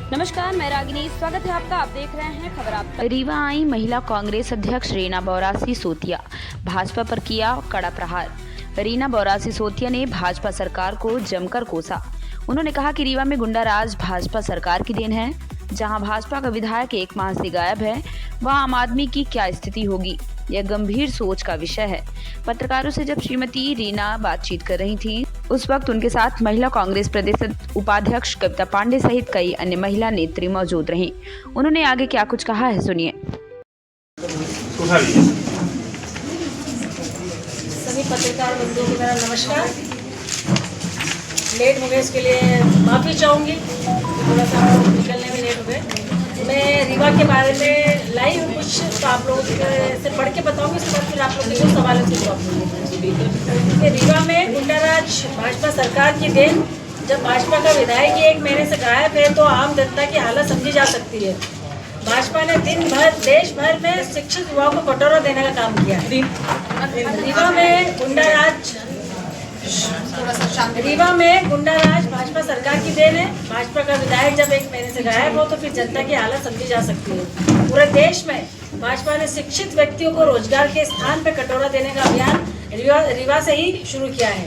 नमस्कार, मैं रागिनी। स्वागत है आपका। आप देख रहे हैं खबर आप। रीवा आई महिला कांग्रेस अध्यक्ष रीना बौरासी सोतिया, भाजपा पर किया कड़ा प्रहार। रीना बौरासी सोतिया ने भाजपा सरकार को जमकर कोसा। उन्होंने कहा कि रीवा में गुंडा राज भाजपा सरकार की देन है। जहां भाजपा का विधायक 1 माह से गायब है, वहां आम आदमी की क्या स्थिति होगी, यह गंभीर सोच का विषय है। पत्रकारों से जब श्रीमती रीना बातचीत कर रही थी, उस वक्त उनके साथ महिला कांग्रेस प्रदेश उपाध्यक्ष कविता पांडे सहित कई अन्य महिला नेत्री मौजूद रहीं। उन्होंने आगे क्या कुछ कहा है, सुनिए। सभी पत्रकार बंधुओं को मेरा नमस्कार। लेट हो गए इसके लिए माफ़ी चाहूँगी, थोड़ा सा हम लोग निकलने में लेट हो गए। मैं रीवा के बारे में लाई हूँ कुछ, तो आप लोग से पढ़ के बताऊँगी, उसके बाद फिर आप लोग के जो सवाल है जवाब दूँगी। रीवा में गुंडाराज भाजपा सरकार की देन। जब भाजपा का विधायक ही 1 महीने से गायब है तो आम जनता की हालत समझी जा सकती है। भाजपा ने दिन भर देश भर में शिक्षित युवाओं को कटोरा देने का काम किया है। रीवा में गुंडाराज भाजपा सरकार की देन है। भाजपा का विधायक जब 1 महीने से गायब हो तो फिर जनता की हालत समझी जा सकती है। पूरे देश में भाजपा ने शिक्षित व्यक्तियों को रोजगार के स्थान पर कटोरा देने का अभियान रीवा से ही शुरू किया है।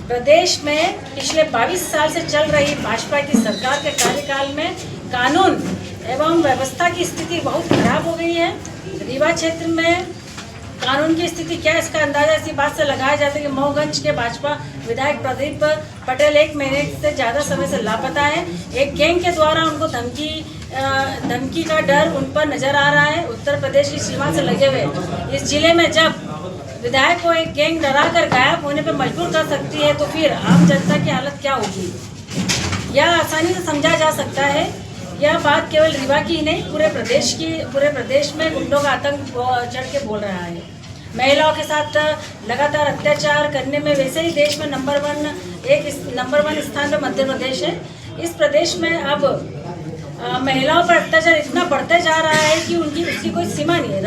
प्रदेश में पिछले 22 साल से चल रही भाजपा की सरकार के कार्यकाल में कानून एवं व्यवस्था की स्थिति बहुत खराब हो गई है। रीवा क्षेत्र में कानून की स्थिति क्या है, इसका अंदाजा इसी बात से लगाया जाता है कि मऊगंज के भाजपा विधायक प्रदीप पटेल 1 महीने से ज़्यादा समय से लापता है। एक गैंग के द्वारा उनको धमकी का डर उन पर नजर आ रहा है। उत्तर प्रदेश की सीमा से लगे हुए इस जिले में जब विधायक को एक गैंग डरा कर गायब होने पर मजबूर कर सकती है तो फिर आम जनता की हालत क्या होगी, यह आसानी से समझा जा सकता है। यह बात केवल रीवा की ही नहीं, पूरे प्रदेश में गुंडों का आतंक चढ़ के बोल रहा है। महिलाओं के साथ लगातार अत्याचार करने में वैसे ही देश में नंबर वन स्थान पर मध्य प्रदेश है। इस प्रदेश में अब महिलाओं पर अत्याचार इतना बढ़ते जा रहा है कि उसकी कोई सीमा नहीं है।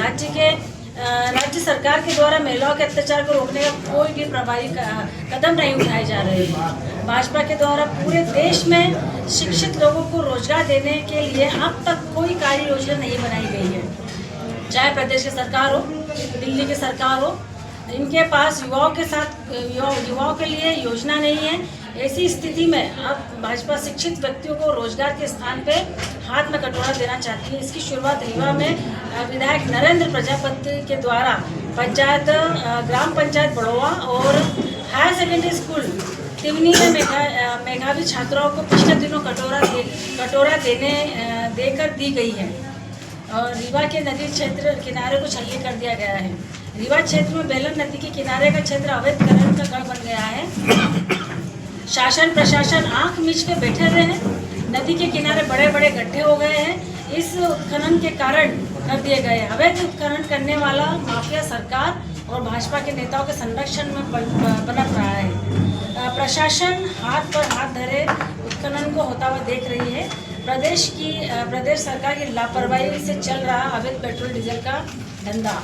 राज्य सरकार के द्वारा महिलाओं के अत्याचार को रोकने का कोई भी प्रभावी कदम नहीं उठाए जा रहे हैं। भाजपा के द्वारा पूरे देश में शिक्षित लोगों को रोजगार देने के लिए अब तक कोई कार्य योजना नहीं बनाई गई है। चाहे प्रदेश की सरकार हो, दिल्ली की सरकार हो, इनके पास युवाओं के लिए योजना नहीं है। ऐसी स्थिति में अब भाजपा शिक्षित व्यक्तियों को रोजगार के स्थान पे हाथ में कटोरा देना चाहती है। इसकी शुरुआत रीवा में विधायक नरेंद्र प्रजापति के द्वारा ग्राम पंचायत बड़ोवा और हायर सेकेंडरी स्कूल तिवनी में मेधावी छात्राओं को पिछले दिनों कटोरा देकर दी गई है। और रीवा के नदी क्षेत्र किनारे को छल्ले कर दिया गया है। रीवा क्षेत्र में बेलन नदी के किनारे का क्षेत्र अवैध खनन का गढ़ बन गया है। शासन प्रशासन आंख मीच के बैठे हुए हैं। नदी के किनारे बड़े बड़े गड्ढे हो गए हैं। इस उत्खनन के कारण कर दिए गए। अवैध उत्खनन करने वाला माफिया सरकार और भाजपा के नेताओं के संरक्षण में पनप रहा है। प्रशासन हाथ पर हाथ धरे उत्खनन को होता हुआ देख रही है। प्रदेश सरकार की लापरवाही से चल रहा अवैध पेट्रोल डीजल का धंधा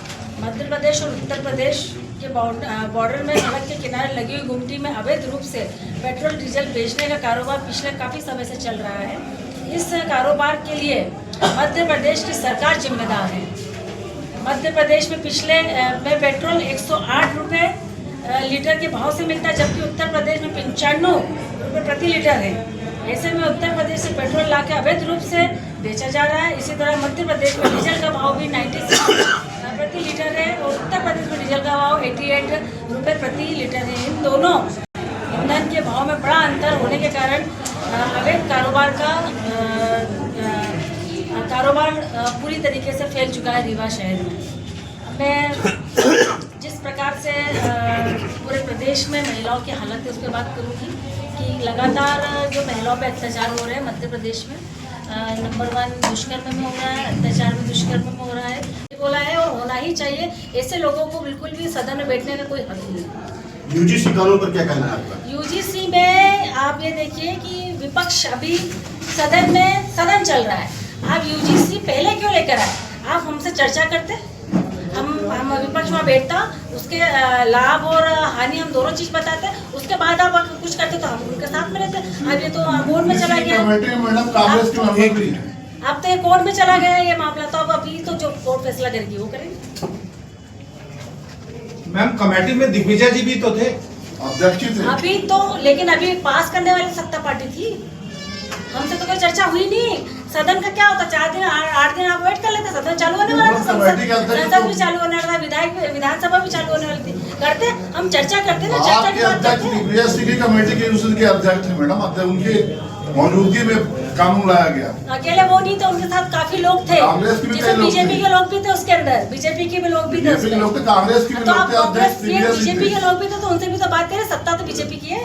मध्य प्रदेश और उत्तर प्रदेश के बॉर्डर में सड़क के किनारे लगी हुई गुमटी में अवैध रूप से पेट्रोल डीजल बेचने का कारोबार पिछले काफ़ी समय से चल रहा है। इस कारोबार के लिए मध्य प्रदेश की सरकार जिम्मेदार है। मध्य प्रदेश में पेट्रोल 108 रुपये लीटर के भाव से मिलता है, जबकि उत्तर प्रदेश में 95 रुपये प्रति लीटर है। ऐसे में उत्तर प्रदेश से पेट्रोल लाके अवैध रूप से बेचा जा रहा है। इसी तरह मध्य प्रदेश में डीजल का भाव भी 96 प्रति लीटर है और उत्तर प्रदेश में डीजल का भाव 88 रुपये प्रति लीटर है। इन दोनों ईंधन के भाव में बड़ा अंतर होने के कारण अवैध कारोबार पूरी तरीके से फैल चुका है रीवा शहर में। मैं जिस प्रकार से पूरे प्रदेश में महिलाओं की हालत है उस पर बात करूँगी कि लगातार जो महिलाओं पर अत्याचार हो रहे हैं मध्य प्रदेश में नंबर 1 दुष्कर्म में हो रहा है, अत्याचार में दुष्कर्म में हो रहा है, बोला है और होना ही चाहिए। ऐसे लोगों को बिल्कुल भी सदन में बैठने का कोई हक नहीं। यूजीसी कानून पर क्या कहना है आपका? यूजीसी में आप ये देखिए कि विपक्ष अभी सदन चल रहा है। आप यूजीसी पहले क्यों लेकर आए? आप हमसे चर्चा करते, हम विपक्ष वहाँ बैठता, उसके लाभ और हानि हम दोनों चीज बताते, उसके बाद आप कुछ करते तो हम उनके साथ में रहते। अब ये तो बोर्ड में चला गया, अब तो ये कोर्ट में चला गया ये मामला, तो अब अभी तो जो कोर्ट फैसला करेगी वो करेंगे। मैम कमेटी में दिग्विजय जी भी तो थे, अध्यक्ष थे अभी तो, लेकिन अभी पास करने वाली सत्ता पार्टी थी, हमसे तो कोई चर्चा हुई नहीं। सदन का क्या होता, 4 दिन 8 दिन आप वेट कर लेते, सदन चालू होने वाला था, संसद भी चालू होने वाला था, विधानसभा भी चालू होने वाली थी, करते हम चर्चा करते ना, चर्चा की बात करते। दिग्विजय सिंह की कमेटी के उसके अध्यक्ष थे मैडम, उनकी मौजूदगी में कानून लाया गया। अकेले वो नहीं थे, उनके साथ काफी लोग थे, जैसे बीजेपी के लोग भी थे उसके अंदर, बीजेपी के भी लोग भी थे, कांग्रेस के भी लोग थे, बीजेपी के लोग भी थे, तो उनसे भी तो बात करें, सत्ता तो बीजेपी की है।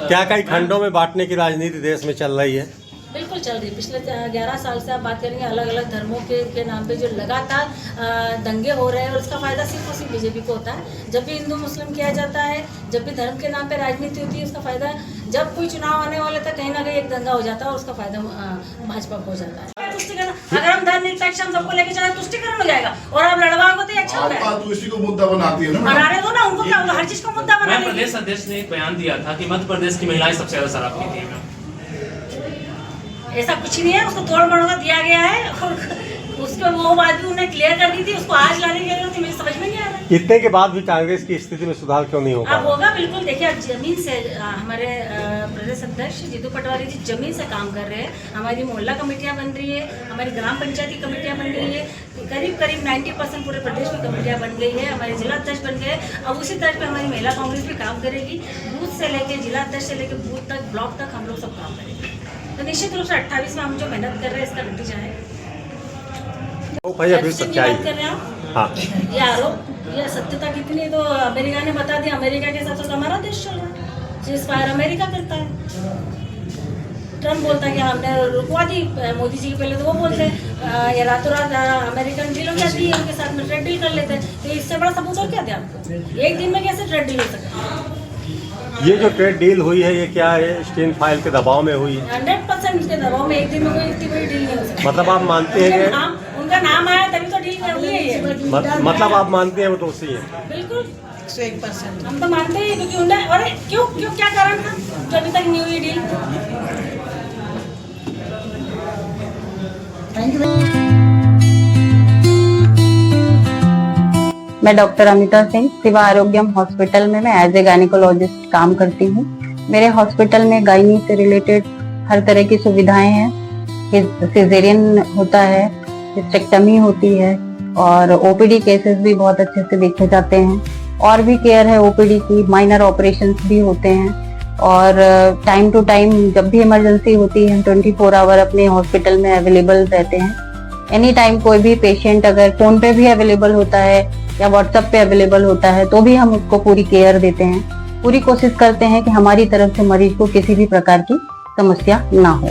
क्या कई खंडों में बांटने की राजनीति देश में चल रही है? बिल्कुल चल रही है, पिछले 11 साल से आप बात करेंगे, अलग अलग धर्मों के नाम पे जो लगातार दंगे हो रहे हैं, और उसका फायदा सिर्फ और सिर्फ बीजेपी को होता है। जब भी हिंदू मुस्लिम किया जाता है, जब भी धर्म के नाम पे राजनीति होती है, उसका फायदा, जब कोई चुनाव आने वाले था कहीं ना कहीं एक दंगा हो जाता है और उसका फायदा भाजपा को हो जाता है। तुष्टिकरण, अगर हम धर्म निरपेक्ष हम सबको लेके चले, तुष्टिकरण हो जाएगा, और आप लड़वाओगे तो अच्छा होता है। तो इसी को मुद्दा बनाती है ना, बनाने दो ना उनको, क्या हर चीज को मुद्दा बना। प्रदेश अध्यक्ष ने एक बयान दिया था कि मध्य प्रदेश की महिलाएं सबसे ज्यादा शराब पीती हैं। ऐसा कुछ नहीं है, उसको तोड़ मरोड़ दिया गया है, और उसको वो बात भी उन्हें क्लियर कर दी थी, उसको आज लाने की जरूरत थी, मुझे समझ में नहीं आ रहा। इतने के बाद भी कांग्रेस की स्थिति में सुधार क्यों नहीं होगा? अब होगा बिल्कुल। देखिए, अब जमीन से हमारे प्रदेश अध्यक्ष जीतू पटवारी जी जमीन से काम कर रहे हैं, हमारी मोहल्ला कमेटियां बन रही है, हमारी ग्राम पंचायत की कमेटियां बन रही है, करीब 90% पूरे प्रदेश में कमेटियां बन गई है, हमारे जिला अध्यक्ष बन गए। अब उसी तरह पे हमारी महिला कांग्रेस भी काम करेगी, बूथ से लेके जिला अध्यक्ष से लेके बूथ तक, ब्लॉक तक हम लोग सब काम करेंगे। तो निश्चित रूप से 28 में हम जो मेहनत कर रहे हैं इसका नतीजा है। भैया फिर सच्चाई कर रहे हैं आप? हाँ, ये आरोप, ये सत्यता कितनी, तो अमेरिका ने बता दिया, अमेरिका के साथ तो हमारा देश चल रहा है, चीज फायर अमेरिका करता है। ट्रम्प बोलता है कि हमने रुकवा दी, मोदी जी के पहले तो वो बोलते हैं ये रातों रात अमेरिकन डील हो जाती है, उनके साथ में ट्रेड डील कर लेते हैं, तो इससे बड़ा सबूत और क्या दिया आपको? एक दिन में कैसे ट्रेड डील हो सकता है? ये जो ट्रेड डील हुई है ये क्या है? स्टीन फाइल के दबाव में हुई है? 100% के दबाव में एक दिन में कोई इतनी बड़ी डील नहीं हो सकती। मतलब आप मानते हैं कि उनका नाम आया तभी तो डील हुई है ये। मतलब आप मानते हैं वो दोषी है? बिल्कुल 101% हम तो मानते हैं, क्योंकि उन्हें, अरे क्यों क्या कारण था जो अभी तक नहीं हुई डील? मैं डॉक्टर अमिता सिंह शिवा आरोग्यम हॉस्पिटल में मैं एज ए गायनिकोलॉजिस्ट काम करती हूँ। मेरे हॉस्पिटल में गायनी से रिलेटेड हर तरह की सुविधाएं हैं। सिजेरियन होता है, हिस्टेक्टमी होती है, और ओपीडी केसेस भी बहुत अच्छे से देखे जाते हैं, और भी केयर है ओपीडी की, माइनर ऑपरेशंस भी होते हैं, और टाइम टू टाइम जब भी इमरजेंसी होती है हम 24 आवर अपने हॉस्पिटल में अवेलेबल रहते हैं। एनी टाइम कोई भी पेशेंट अगर फोन पे भी अवेलेबल होता है या व्हाट्सएप पे अवेलेबल होता है तो भी हम उसको पूरी केयर देते हैं। पूरी कोशिश करते हैं कि हमारी तरफ से मरीज को किसी भी प्रकार की समस्या ना हो।